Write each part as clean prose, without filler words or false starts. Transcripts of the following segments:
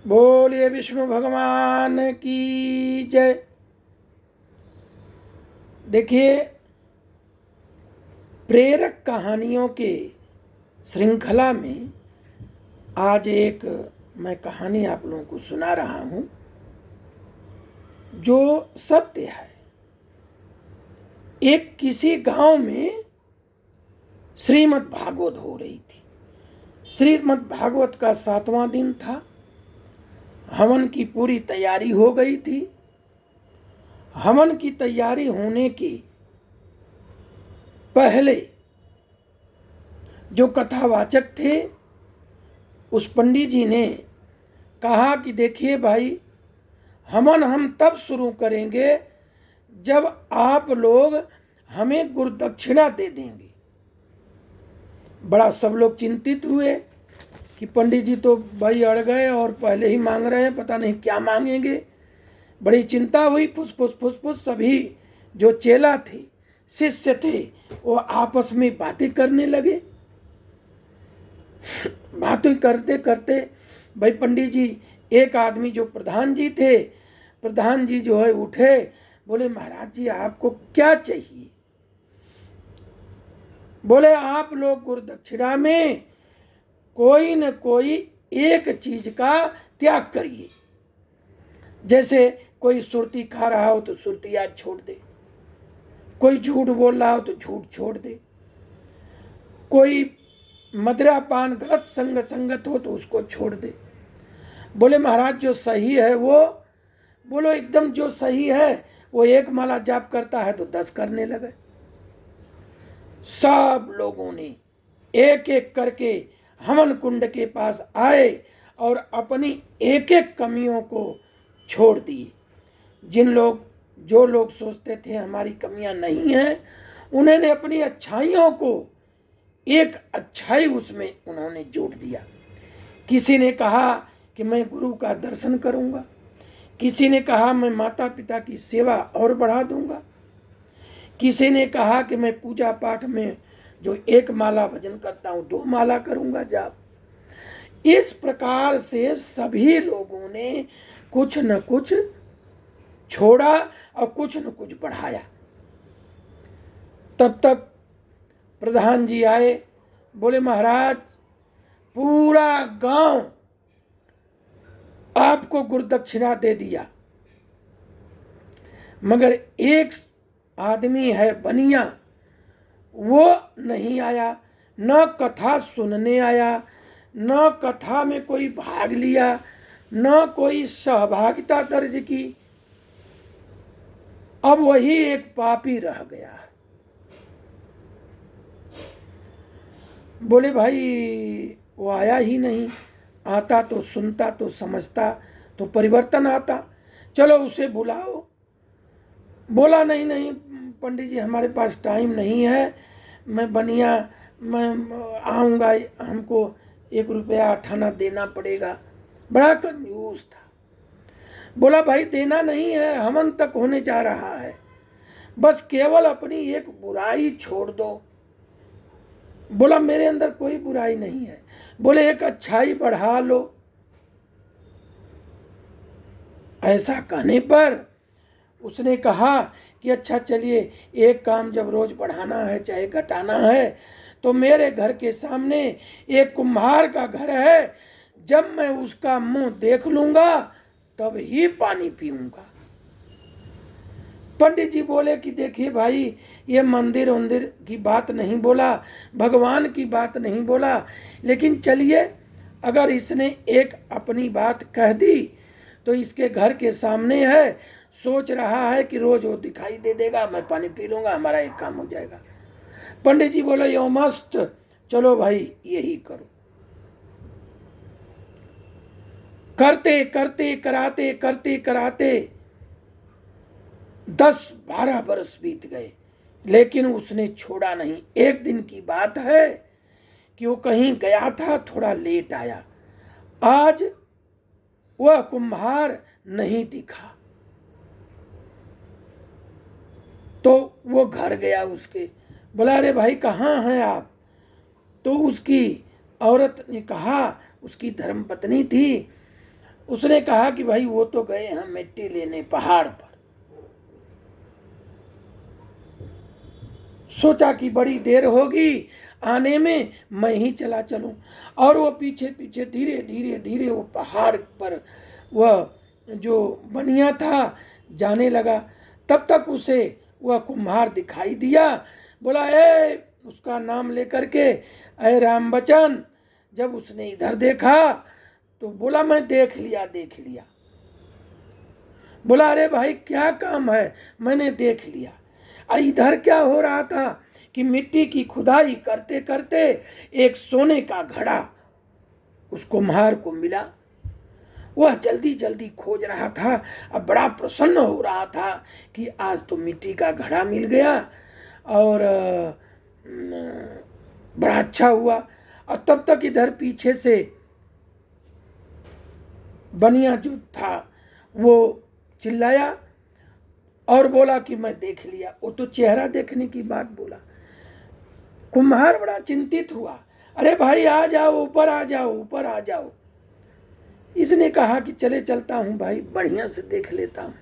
बोलिए विष्णु भगवान की जय। देखिए, प्रेरक कहानियों के श्रृंखला में आज एक मैं कहानी आप लोगों को सुना रहा हूं जो सत्य है। एक किसी गांव में श्रीमद् भागवत हो रही थी। श्रीमद् भागवत का 7वां दिन था। हवन की पूरी तैयारी हो गई थी। हवन की तैयारी होने के पहले जो कथावाचक थे उस पंडित जी ने कहा कि देखिए भाई, हवन हम तब शुरू करेंगे जब आप लोग हमें गुरुदक्षिणा दे देंगे। बड़ा सब लोग चिंतित हुए कि पंडित जी तो भाई अड़ गए और पहले ही मांग रहे हैं, पता नहीं क्या मांगेंगे। बड़ी चिंता हुई। फुस सभी जो चेला थे, शिष्य थे, वो आपस में बातें करने लगे। बातें करते करते भाई पंडित जी, एक आदमी जो प्रधान जी थे, प्रधान जी जो है उठे, बोले महाराज जी आपको क्या चाहिए? बोले आप लोग गुरुदक्षिणा में कोई न कोई एक चीज का त्याग करिए। जैसे कोई सुरती खा रहा हो तो सुरती आज छोड़ दे, कोई झूठ बोल रहा हो तो झूठ छोड़ दे, कोई मदिरा पान गलत संगत हो तो उसको छोड़ दे। बोले महाराज जो सही है वो, बोलो एकदम जो सही है वो 1 माला जाप करता है तो 10 करने लगे। सब लोगों ने एक एक करके हवन कुंड के पास आए और अपनी एक एक कमियों को छोड़ दिए। जो लोग सोचते थे हमारी कमियां नहीं हैं, उन्होंने अपनी अच्छाइयों को एक अच्छाई उसमें उन्होंने जोड़ दिया। किसी ने कहा कि मैं गुरु का दर्शन करूंगा, किसी ने कहा मैं माता पिता की सेवा और बढ़ा दूंगा, किसी ने कहा कि मैं पूजा पाठ में जो 1 माला भजन करता हूं 2 माला करूंगा जाप। इस प्रकार से सभी लोगों ने कुछ न कुछ छोड़ा और कुछ न कुछ बढ़ाया। तब तक प्रधान जी आए, बोले महाराज पूरा गांव आपको गुरुदक्षिणा दे दिया, मगर एक आदमी है बनिया, वो नहीं आया, न कथा सुनने आया, न कथा में कोई भाग लिया, न कोई सहभागिता दर्ज की। अब वही एक पापी रह गया। बोले भाई वो आया ही नहीं, आता तो सुनता तो समझता तो परिवर्तन आता, चलो उसे बुलाओ। बोला नहीं पंडित जी हमारे पास टाइम नहीं है, मैं आऊँगा, हमको 1 रुपया 8 आना देना पड़ेगा। बड़ा कंजूस था। बोला भाई देना नहीं है, हवन तक होने जा रहा है, बस केवल अपनी एक बुराई छोड़ दो। बोला मेरे अंदर कोई बुराई नहीं है। बोले एक अच्छाई बढ़ा लो। ऐसा कहने पर उसने कहा कि अच्छा चलिए, एक काम जब रोज बढ़ाना है चाहे घटाना है, तो मेरे घर के सामने एक कुम्हार का घर है, जब मैं उसका मुंह देख लूंगा तब ही पानी पीऊंगा। पंडित जी बोले कि देखिए भाई, ये मंदिर की बात नहीं बोला, भगवान की बात नहीं बोला, लेकिन चलिए अगर इसने एक अपनी बात कह दी तो इसके घर के सामने है, सोच रहा है कि रोज वो दिखाई दे देगा, मैं पानी पी लूंगा, हमारा एक काम हो जाएगा। पंडित जी बोले यो मस्त, चलो भाई यही करो। करते करते कराते 10-12 बरस बीत गए, लेकिन उसने छोड़ा नहीं। एक दिन की बात है कि वो कहीं गया था, थोड़ा लेट आया। आज वह कुम्हार नहीं दिखा, तो वो घर गया उसके। बोला अरे भाई कहाँ हैं आप? तो उसकी औरत ने कहा, उसकी धर्मपत्नी थी, उसने कहा कि भाई वो तो गए हैं मिट्टी लेने पहाड़ पर। सोचा कि बड़ी देर होगी आने में, मैं ही चला चलूं। और वो पीछे पीछे धीरे धीरे धीरे वो पहाड़ पर वह जो बनिया था जाने लगा। तब तक उसे वह कुम्हार दिखाई दिया। बोला, ए, उसका नाम लेकर के, अरे राम बचन। जब उसने इधर देखा तो बोला, मैं देख लिया देख लिया। बोला, अरे भाई क्या काम है? मैंने देख लिया। इधर क्या हो रहा था कि मिट्टी की खुदाई करते करते एक सोने का घड़ा उस कुम्हार को मिला। वह जल्दी जल्दी खोज रहा था, अब बड़ा प्रसन्न हो रहा था कि आज तो मिट्टी का घड़ा मिल गया और बड़ा अच्छा हुआ। और तब तक इधर पीछे से बनिया जो था वो चिल्लाया और बोला कि मैं देख लिया। वो तो चेहरा देखने की बात बोला। कुम्हार बड़ा चिंतित हुआ, अरे भाई आ जाओ, ऊपर आ जाओ, ऊपर आ जाओ। इसने कहा कि चले चलता हूँ भाई, बढ़िया से देख लेता हूँ।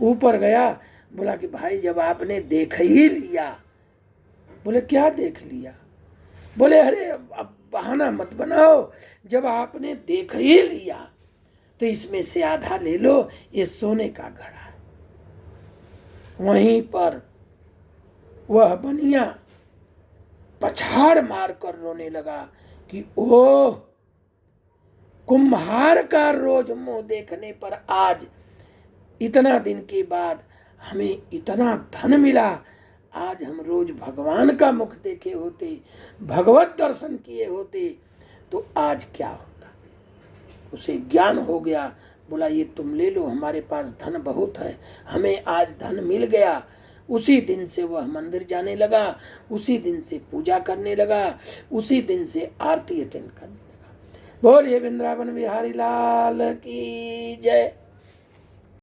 ऊपर गया, बोला कि भाई जब आपने देख ही लिया। बोले, क्या देख लिया? बोले, अरे अब बहाना मत बनाओ, जब आपने देख ही लिया तो इसमें से आधा ले लो, ये सोने का घड़ा है। वहीं पर वह बनिया पछाड़ मार कर रोने लगा कि ओह, कुम्हार का रोज मुंह देखने पर आज इतना दिन के बाद हमें इतना धन मिला। आज हम रोज भगवान का मुख देखे होते, भगवत दर्शन किए होते तो आज क्या होता। उसे ज्ञान हो गया। बोला, ये तुम ले लो, हमारे पास धन बहुत है, हमें आज धन मिल गया। उसी दिन से वह मंदिर जाने लगा, उसी दिन से पूजा करने लगा, उसी दिन से आरती अटेंड करने लगा। बोलिए वृंदावन बिहारी लाल की जय।